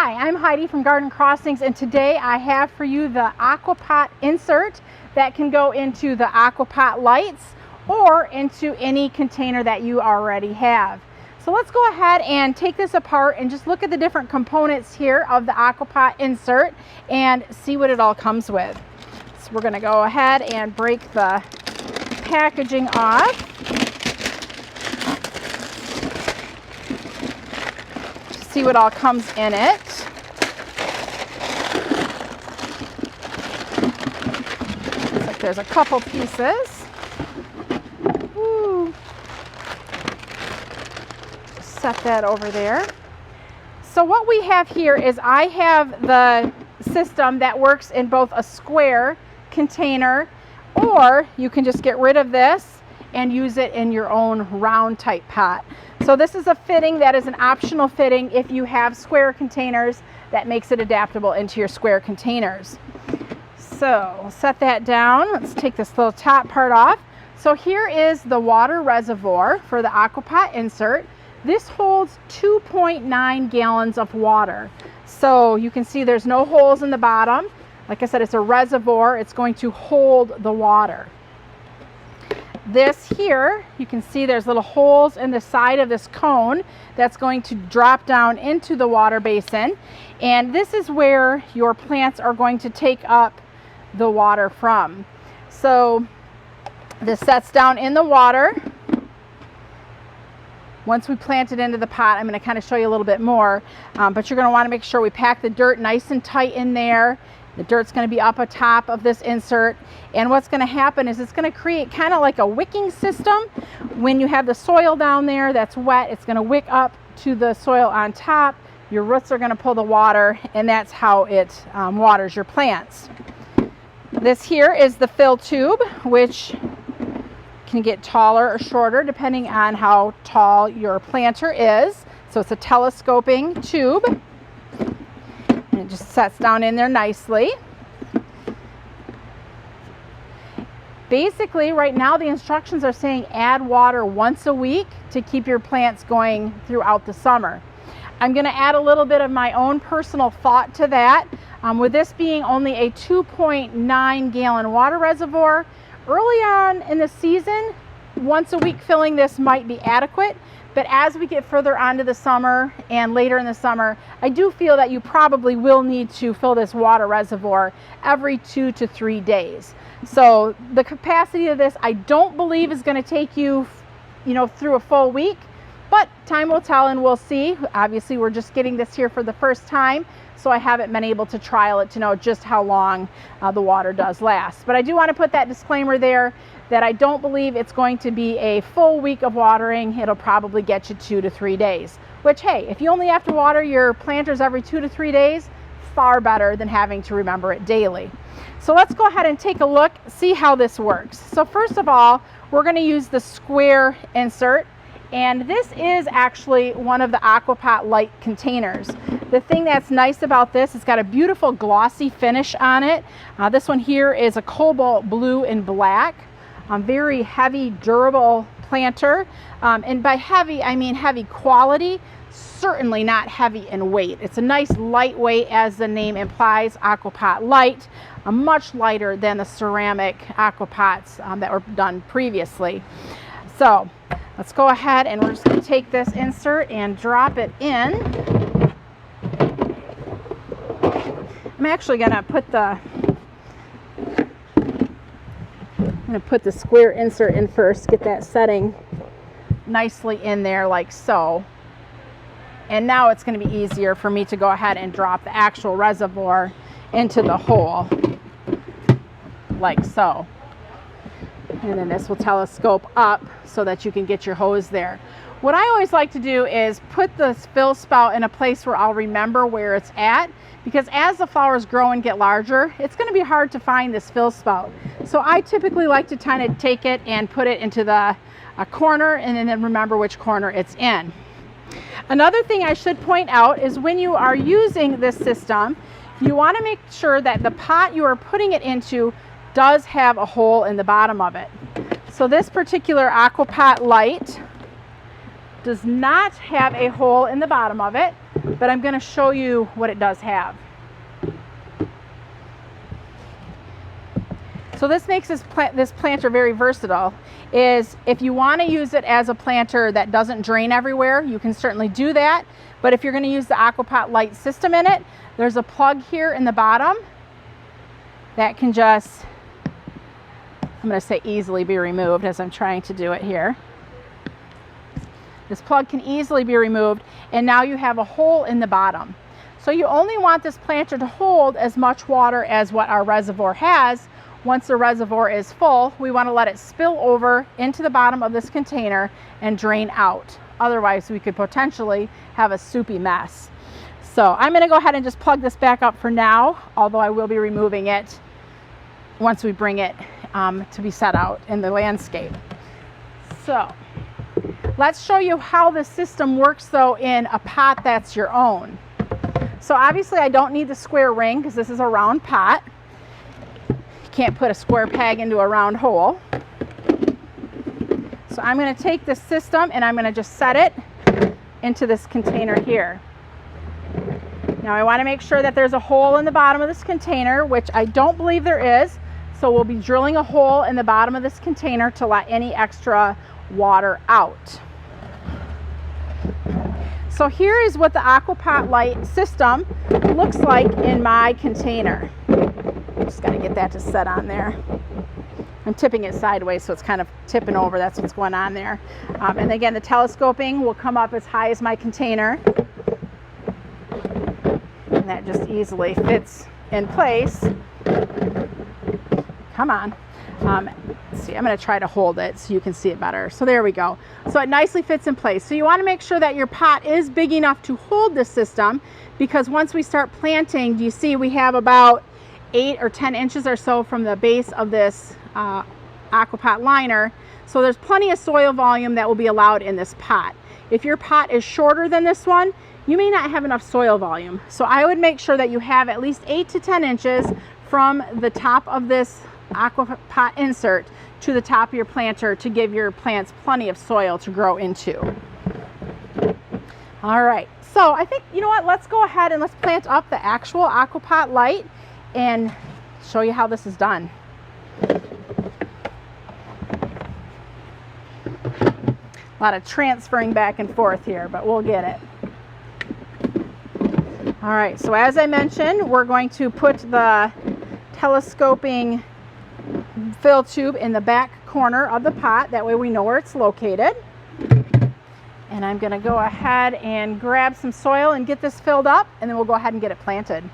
Hi, I'm Heidi from Garden Crossings, and today I have for you the AquaPot insert that can go into the AquaPot lights or into any container that you already have. So let's go ahead and take this apart and just look at the different components here of the AquaPot insert and see what it all comes with. So we're going to go ahead and break the packaging off. See what all comes in it. Looks like there's a couple pieces. Woo. Just set that over there. So what we have here is I have the system that works in both a square container, or you can just get rid of this and use it in your own round type pot. So this is a fitting that is an optional fitting if you have square containers that makes it adaptable into your square containers. So we'll set that down. Let's take this little top part off. So here is the water reservoir for the AquaPot insert. This holds 2.9 gallons of water. So you can see there's no holes in the bottom. Like I said, it's a reservoir. It's going to hold the water. This here, you can see there's little holes in the side of this cone that's going to drop down into the water basin, and this is where your plants are going to take up the water from. So this sets down in the water. Once we plant it into the pot, I'm going to kind of show you a little bit more, but you're going to want to make sure we pack the dirt nice and tight in there. The dirt's going to be up atop of this insert, and what's going to happen is it's going to create kind of like a wicking system. When you have the soil down there that's wet, it's going to wick up to the soil on top. Your roots are going to pull the water, and that's how it waters your plants. This here is the fill tube, which can get taller or shorter depending on how tall your planter is. So it's a telescoping tube. And it just sets down in there nicely. Basically, right now the instructions are saying add water once a week to keep your plants going throughout the summer. I'm going to add a little bit of my own personal thought to that. With this being only a 2.9 gallon water reservoir, early on in the season, once a week filling this might be adequate. But as we get further onto the summer and later in the summer, I do feel that you probably will need to fill this water reservoir every 2 to 3 days. So the capacity of this, I don't believe is going to take you, through a full week, but time will tell and we'll see. Obviously, we're just getting this here for the first time, so I haven't been able to trial it to know just how long the water does last. But I do want to put that disclaimer there that I don't believe it's going to be a full week of watering. It'll probably get you 2 to 3 days, which, hey, if you only have to water your planters every 2 to 3 days, far better than having to remember it daily. So let's go ahead and take a look, see how this works. So first of all, we're going to use the square insert, and this is actually one of the AquaPot Lite containers. The thing that's nice about this, it's got a beautiful glossy finish on it. This one here is a cobalt blue and black. Very heavy, durable planter. And by heavy, I mean heavy quality, certainly not heavy in weight. It's a nice lightweight, as the name implies, AquaPot Lite, much lighter than the ceramic AquaPots that were done previously. So let's go ahead and we're just going to take this insert and drop it in. I'm actually going to put the square insert in first, get that setting nicely in there like so. And now it's going to be easier for me to go ahead and drop the actual reservoir into the hole like so. And then this will telescope up so that you can get your hose there. What I always like to do is put the fill spout in a place where I'll remember where it's at, because as the flowers grow and get larger, it's going to be hard to find this fill spout. So I typically like to kind of take it and put it into the corner and then remember which corner it's in. Another thing I should point out is when you are using this system, you want to make sure that the pot you are putting it into does have a hole in the bottom of it. So this particular AquaPot Lite does not have a hole in the bottom of it, but I'm going to show you what it does have. So this makes this planter very versatile. Is if you want to use it as a planter that doesn't drain everywhere, you can certainly do that. But if you're going to use the AquaPot Lite system in it, there's a plug here in the bottom that can just, I'm going to say easily be removed as I'm trying to do it here. This plug can easily be removed, and now you have a hole in the bottom. So you only want this planter to hold as much water as what our reservoir has. Once the reservoir is full, we want to let it spill over into the bottom of this container and drain out. Otherwise, we could potentially have a soupy mess. So I'm going to go ahead and just plug this back up for now, although I will be removing it once we bring it to be set out in the landscape. So let's show you how the system works though in a pot that's your own. So obviously I don't need the square ring because this is a round pot. Can't put a square peg into a round hole. So I'm going to take this system and I'm going to just set it into this container here. Now I want to make sure that there's a hole in the bottom of this container, which I don't believe there is. So we'll be drilling a hole in the bottom of this container to let any extra water out. So here is what the AquaPot Lite system looks like in my container. Just got to get that to set on there. I'm tipping it sideways, so it's kind of tipping over. That's what's going on there. And again, the telescoping will come up as high as my container. And that just easily fits in place. Come on. Let's see, I'm going to try to hold it so you can see it better. So there we go. So it nicely fits in place. So you want to make sure that your pot is big enough to hold this system, because once we start planting, do you see we have about 8 or 10 inches or so from the base of this AquaPot liner. So there's plenty of soil volume that will be allowed in this pot. If your pot is shorter than this one, you may not have enough soil volume. So I would make sure that you have at least 8 to 10 inches from the top of this AquaPot insert to the top of your planter to give your plants plenty of soil to grow into. All right, so I think, you know what, let's go ahead and let's plant up the actual AquaPot Lite and show you how this is done. A lot of transferring back and forth here, but we'll get it. All right, so as I mentioned, we're going to put the telescoping fill tube in the back corner of the pot. That way we know where it's located. And I'm going to go ahead and grab some soil and get this filled up, and then we'll go ahead and get it planted.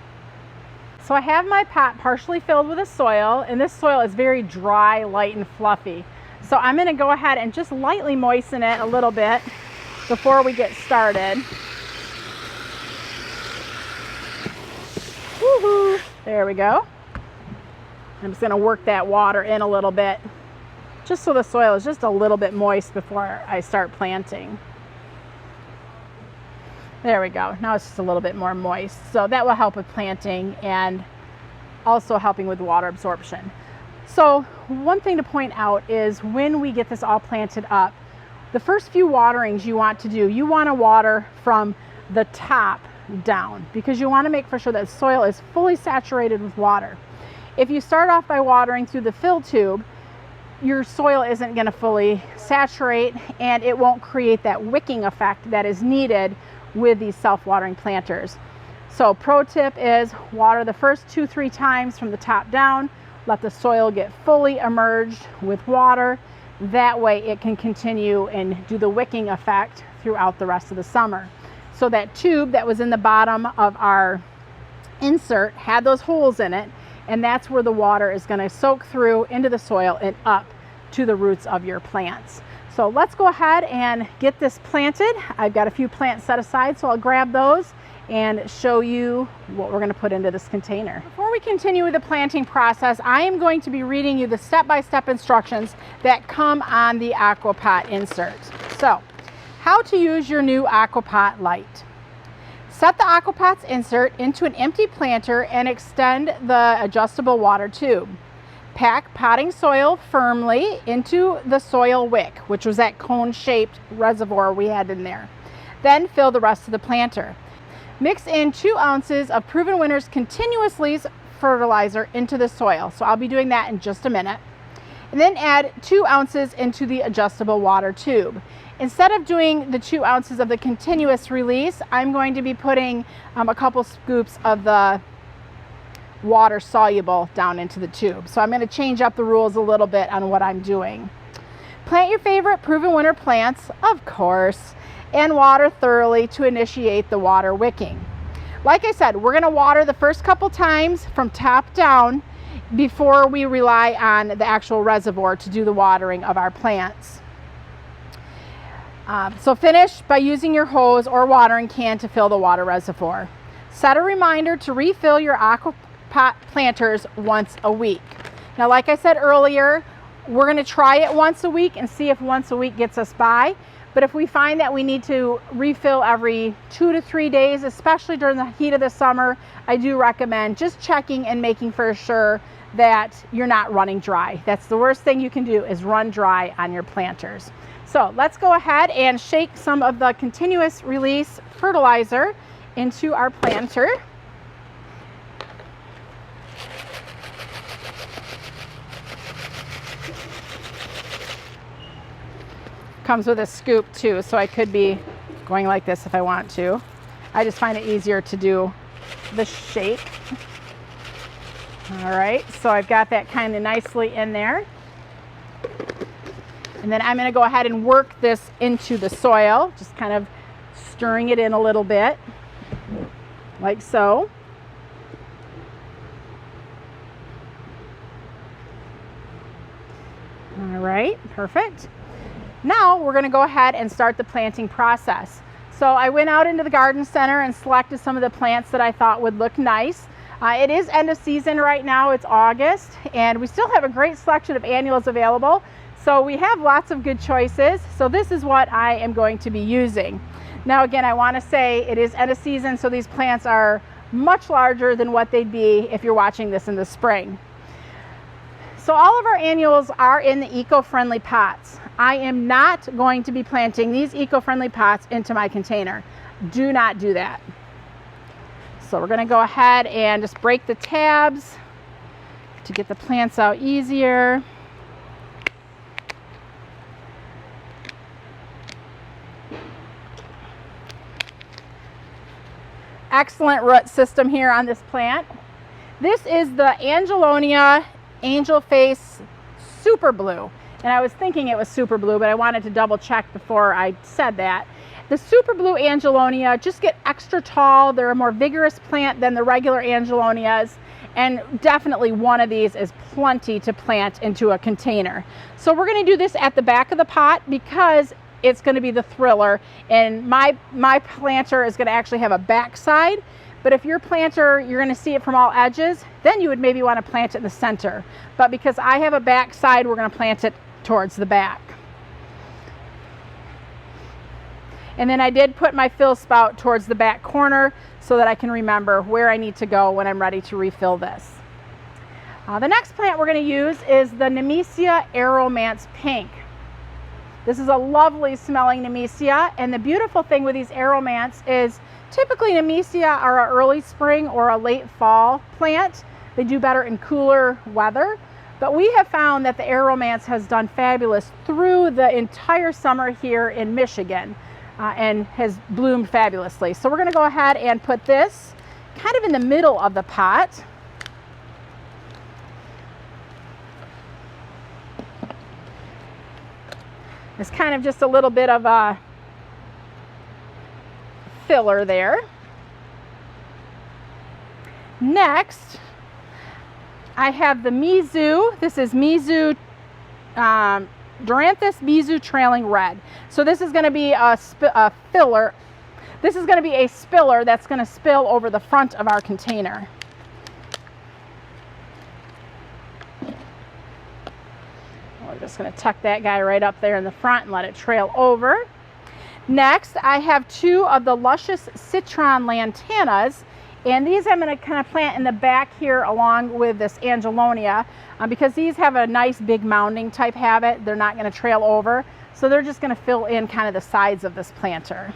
So I have my pot partially filled with the soil, and this soil is very dry, light, and fluffy. So I'm going to go ahead and just lightly moisten it a little bit before we get started. Woohoo! There we go. I'm just going to work that water in a little bit, just so the soil is just a little bit moist before I start planting. There we go. Now it's just a little bit more moist. So that will help with planting and also helping with water absorption. So one thing to point out is when we get this all planted up, the first few waterings you want to do, you want to water from the top down, because you want to make for sure that the soil is fully saturated with water. If you start off by watering through the fill tube, your soil isn't going to fully saturate, and it won't create that wicking effect that is needed with these self-watering planters. So pro tip is water the first 2-3 times from the top down. Let the soil get fully immersed with water. That way it can continue and do the wicking effect throughout the rest of the summer. So that tube that was in the bottom of our insert had those holes in it, and that's where the water is going to soak through into the soil and up to the roots of your plants. So let's go ahead and get this planted. I've got a few plants set aside, so I'll grab those and show you what we're going to put into this container. Before we continue with the planting process, I am going to be reading you the step-by-step instructions that come on the AquaPot insert. So, how to use your new AquaPot Lite. Set the AquaPot's insert into an empty planter and extend the adjustable water tube. pack potting soil firmly into the soil wick, which was that cone-shaped reservoir we had in there. Then fill the rest of the planter. Mix in 2 ounces of Proven Winners Continuous Lease fertilizer into the soil. So I'll be doing that in just a minute. And then add 2 ounces into the adjustable water tube. Instead of doing the 2 ounces of the continuous release, I'm going to be putting a couple scoops of the water soluble down into the tube. So I'm going to change up the rules a little bit on what I'm doing. Plant your favorite Proven Winner plants, of course, and water thoroughly to initiate the water wicking. Like I said, we're going to water the first couple times from top down before we rely on the actual reservoir to do the watering of our plants. So finish by using your hose or watering can to fill the water reservoir. Set a reminder to refill your AquaPot planters once a week. Now, like I said earlier, we're going to try it once a week and see if once a week gets us by. But if we find that we need to refill every 2 to 3 days, especially during the heat of the summer, I do recommend just checking and making for sure that you're not running dry. That's the worst thing you can do, is run dry on your planters. So let's go ahead and shake some of the continuous release fertilizer into our planter. Comes with a scoop too, so I could be going like this if I want to. I just find it easier to do the shake. All right, so I've got that kind of nicely in there. And then I'm going to go ahead and work this into the soil, just kind of stirring it in a little bit, like so. All right, perfect. Now we're going to go ahead and start the planting process. So I went out into the garden center and selected some of the plants that I thought would look nice. It is end of season right now, it's August, and we still have a great selection of annuals available. So we have lots of good choices. So this is what I am going to be using. Now again, I want to say it is end of season, so these plants are much larger than what they'd be if you're watching this in the spring. So all of our annuals are in the eco-friendly pots. I am not going to be planting these eco-friendly pots into my container. Do not do that. So we're going to go ahead and just break the tabs to get the plants out easier. Excellent root system here on this plant. This is the Angelonia Angel Face Super Blue. And I was thinking it was Super Blue, but I wanted to double check before I said that. The Super Blue Angelonia just get extra tall. They're a more vigorous plant than the regular Angelonias. And definitely one of these is plenty to plant into a container. So we're going to do this at the back of the pot because it's going to be the thriller. And my planter is going to actually have a backside. But if your planter, you're going to see it from all edges, then you would maybe want to plant it in the center. But because I have a backside, we're going to plant it towards the back. And then I did put my fill spout towards the back corner so that I can remember where I need to go when I'm ready to refill this. The next plant we're going to use is the Nemesia Aromance Pink. This is a lovely smelling Nemesia, and the beautiful thing with these Aromance is typically Nemesia are an early spring or a late fall plant. They do better in cooler weather, but we have found that the Aromance has done fabulous through the entire summer here in Michigan and has bloomed fabulously. So we're going to go ahead and put this kind of in the middle of the pot. It's kind of just a little bit of a filler there. Next, I have the Mizu. This is Mizu, Duranthus Mizu Trailing Red. So this is going to be a filler. This is going to be a spiller that's going to spill over the front of our container. We're just going to tuck that guy right up there in the front and let it trail over. Next, I have 2 of the Luscious Citron Lantanas And these I'm going to kind of plant in the back here along with this Angelonia because these have a nice big mounding type habit. They're not going to trail over. So they're just going to fill in kind of the sides of this planter.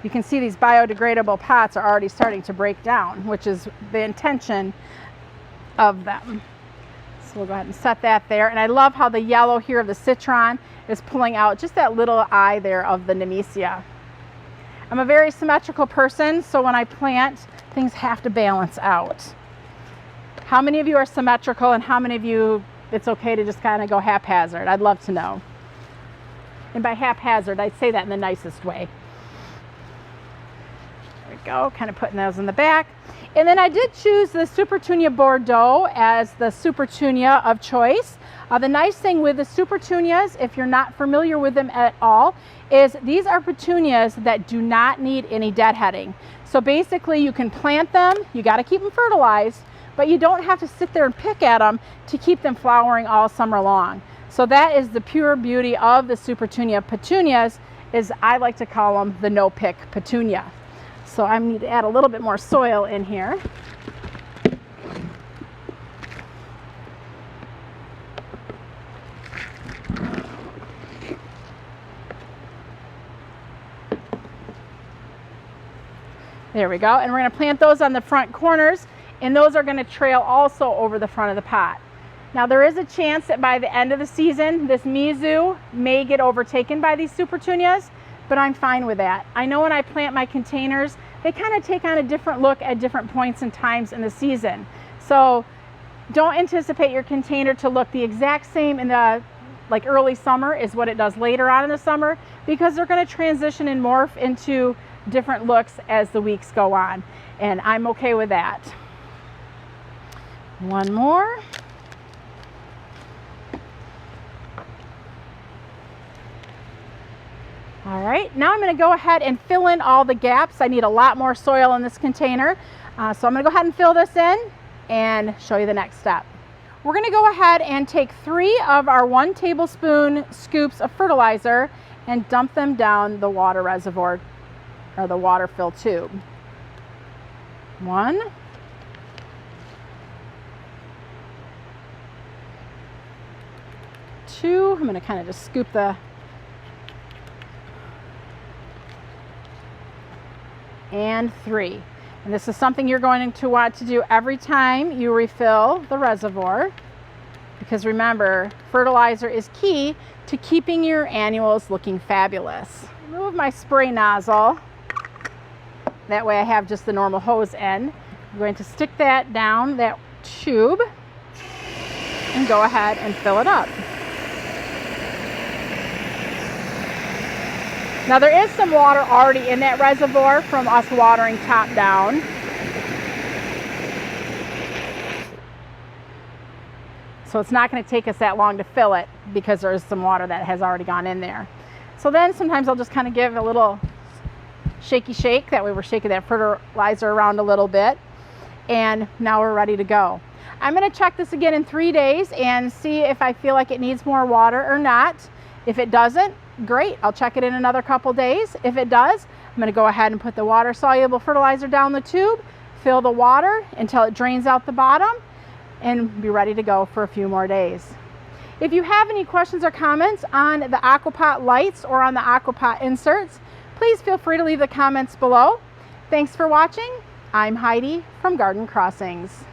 You can see these biodegradable pots are already starting to break down, which is the intention of them. So we'll go ahead and set that there. And I love how the yellow here of the citron is pulling out just that little eye there of the Nemesia. I'm a very symmetrical person, so when I plant, things have to balance out. How many of you are symmetrical and how many of you it's okay to just kind of go haphazard? I'd love to know. And by haphazard, I'd say that in the nicest way. There we go, kind of putting those in the back. And then I did choose the Supertunia Bordeaux as the Supertunia of choice. The nice thing with the Supertunias, if you're not familiar with them at all, is these are petunias that do not need any deadheading. So basically you can plant them, you got to keep them fertilized, but you don't have to sit there and pick at them to keep them flowering all summer long. So that is the pure beauty of the Supertunia petunias, is I like to call them the no-pick petunia. So I need to add a little bit more soil in here. There we go. And we're going to plant those on the front corners, and those are going to trail also over the front of the pot. Now there is a chance that by the end of the season, this Mizu may get overtaken by these Supertunias, but I'm fine with that. I know when I plant my containers, they kind of take on a different look at different points and times in the season. So don't anticipate your container to look the exact same in the early summer as what it does later on in the summer, because they're going to transition and morph into different looks as the weeks go on. And I'm okay with that. One more. All right, now I'm going to go ahead and fill in all the gaps. I need a lot more soil in this container. So I'm going to go ahead and fill this in and show you the next step. We're going to go ahead and take 3 of our 1 tablespoon scoops of fertilizer and dump them down the water reservoir or the water fill tube. 1. 2. I'm going to kind of just scoop the and 3. And this is something you're going to want to do every time you refill the reservoir, because remember, fertilizer is key to keeping your annuals looking fabulous. Remove my spray nozzle. That way I have just the normal hose end. I'm going to stick that down that tube and go ahead and fill it up. Now there is some water already in that reservoir from us watering top down. So it's not going to take us that long to fill it because there is some water that has already gone in there. So then sometimes I'll just kind of give a little shaky shake. That way we're shaking that fertilizer around a little bit. And now we're ready to go. I'm going to check this again in 3 days and see if I feel like it needs more water or not. If it doesn't, great, I'll check it in another couple days. If it does, I'm going to go ahead and put the water soluble fertilizer down the tube, fill the water until it drains out the bottom, and be ready to go for a few more days. If you have any questions or comments on the AquaPot Lights or on the AquaPot Inserts, please feel free to leave the comments below. Thanks for watching. I'm Heidi from Garden Crossings.